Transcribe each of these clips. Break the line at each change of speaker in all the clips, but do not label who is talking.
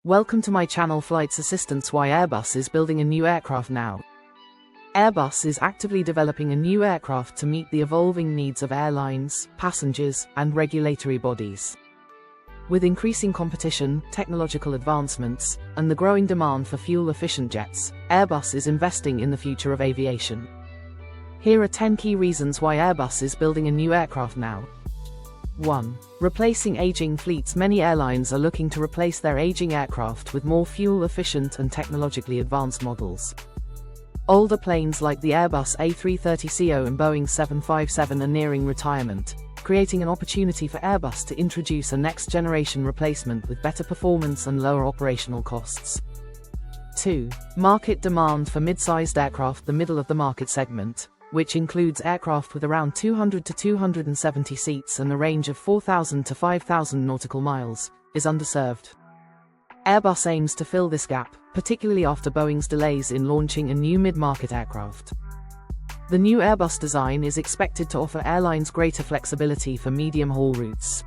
Welcome to my channel Flights Assistance. Why Airbus is building a new aircraft now. Airbus is actively developing a new aircraft to meet the evolving needs of airlines, passengers, and regulatory bodies. With increasing competition, technological advancements, and the growing demand for fuel-efficient jets, Airbus is investing in the future of aviation. Here are 10 key reasons why Airbus is building a new aircraft now. 1. Replacing aging fleets. Many airlines are looking to replace their aging aircraft with more fuel-efficient and technologically advanced models. Older planes like the Airbus A330ceo and Boeing 757 are nearing retirement, creating an opportunity for Airbus to introduce a next-generation replacement with better performance and lower operational costs. 2. Market demand for mid-sized aircraft. The middle of the market segment, which includes aircraft with around 200 to 270 seats and a range of 4,000 to 5,000 nautical miles, is underserved. Airbus aims to fill this gap, particularly after Boeing's delays in launching a new mid-market aircraft. The new Airbus design is expected to offer airlines greater flexibility for medium-haul routes.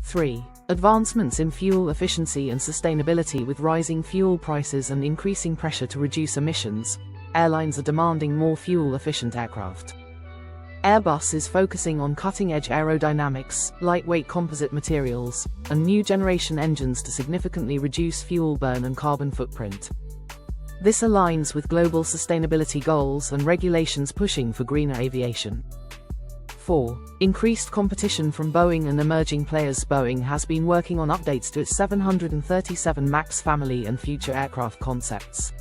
3. Advancements in fuel efficiency and sustainability. With rising fuel prices and increasing pressure to reduce emissions, airlines are demanding more fuel-efficient aircraft. Airbus is focusing on cutting-edge aerodynamics, lightweight composite materials, and new generation engines to significantly reduce fuel burn and carbon footprint. This aligns with global sustainability goals and regulations pushing for greener aviation. 4. Increased competition from Boeing and emerging players. Boeing has been working on updates to its 737 MAX family and future aircraft concepts.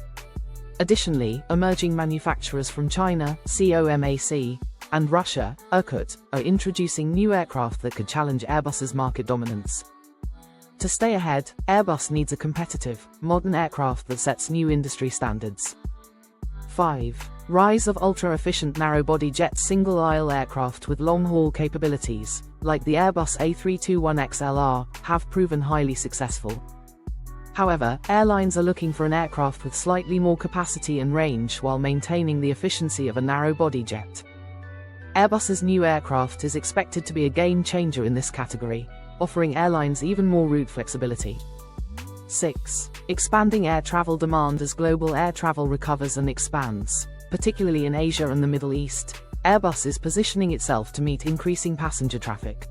Additionally, emerging manufacturers from China, COMAC, and Russia, Irkut, are introducing new aircraft that could challenge Airbus's market dominance. To stay ahead, Airbus needs a competitive, modern aircraft that sets new industry standards. 5. Rise of ultra-efficient narrow-body jets. Single-aisle aircraft with long-haul capabilities, like the Airbus A321XLR, have proven highly successful. However, airlines are looking for an aircraft with slightly more capacity and range while maintaining the efficiency of a narrow-body jet. Airbus's new aircraft is expected to be a game-changer in this category, offering airlines even more route flexibility. 6. Expanding air travel demand. As global air travel recovers and expands, particularly in Asia and the Middle East, Airbus is positioning itself to meet increasing passenger traffic.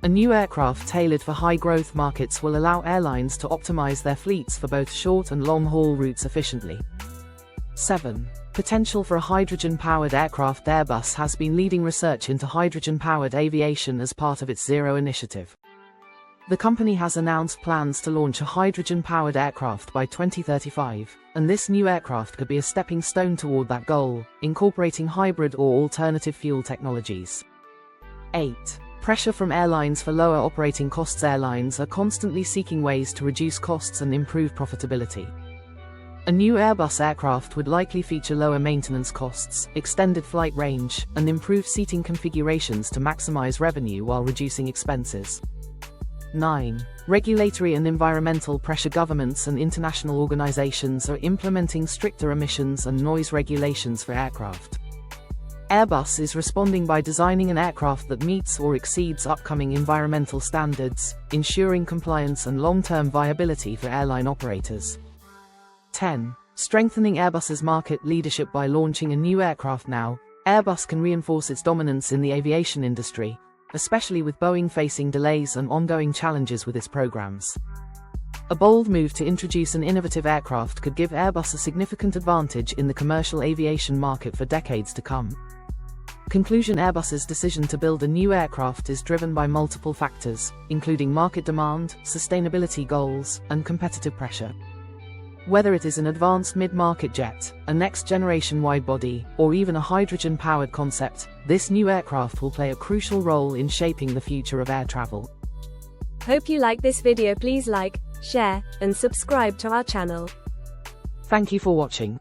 A new aircraft tailored for high-growth markets will allow airlines to optimize their fleets for both short and long-haul routes efficiently. 7. Potential for a hydrogen-powered aircraft. Airbus has been leading research into hydrogen-powered aviation as part of its Zero initiative. The company has announced plans to launch a hydrogen-powered aircraft by 2035, and this new aircraft could be a stepping stone toward that goal, incorporating hybrid or alternative fuel technologies. 8. Pressure from airlines for lower operating costs. Airlines are constantly seeking ways to reduce costs and improve profitability. A new Airbus aircraft would likely feature lower maintenance costs, extended flight range, and improved seating configurations to maximize revenue while reducing expenses. 9. Regulatory and environmental pressure. Governments and international organizations are implementing stricter emissions and noise regulations for aircraft. Airbus is responding by designing an aircraft that meets or exceeds upcoming environmental standards, ensuring compliance and long-term viability for airline operators. 10. Strengthening Airbus's market leadership. By launching a new aircraft now, Airbus can reinforce its dominance in the aviation industry, especially with Boeing facing delays and ongoing challenges with its programs. A bold move to introduce an innovative aircraft could give Airbus a significant advantage in the commercial aviation market for decades to come. Conclusion. Airbus's decision to build a new aircraft is driven by multiple factors, including market demand, sustainability goals, and competitive pressure. Whether it is an advanced mid-market jet, a next-generation wide-body, or even a hydrogen-powered concept, this new aircraft will play a crucial role in shaping the future of air travel.
Hope you like this video. Please like, share, and subscribe to our channel.
Thank you for watching.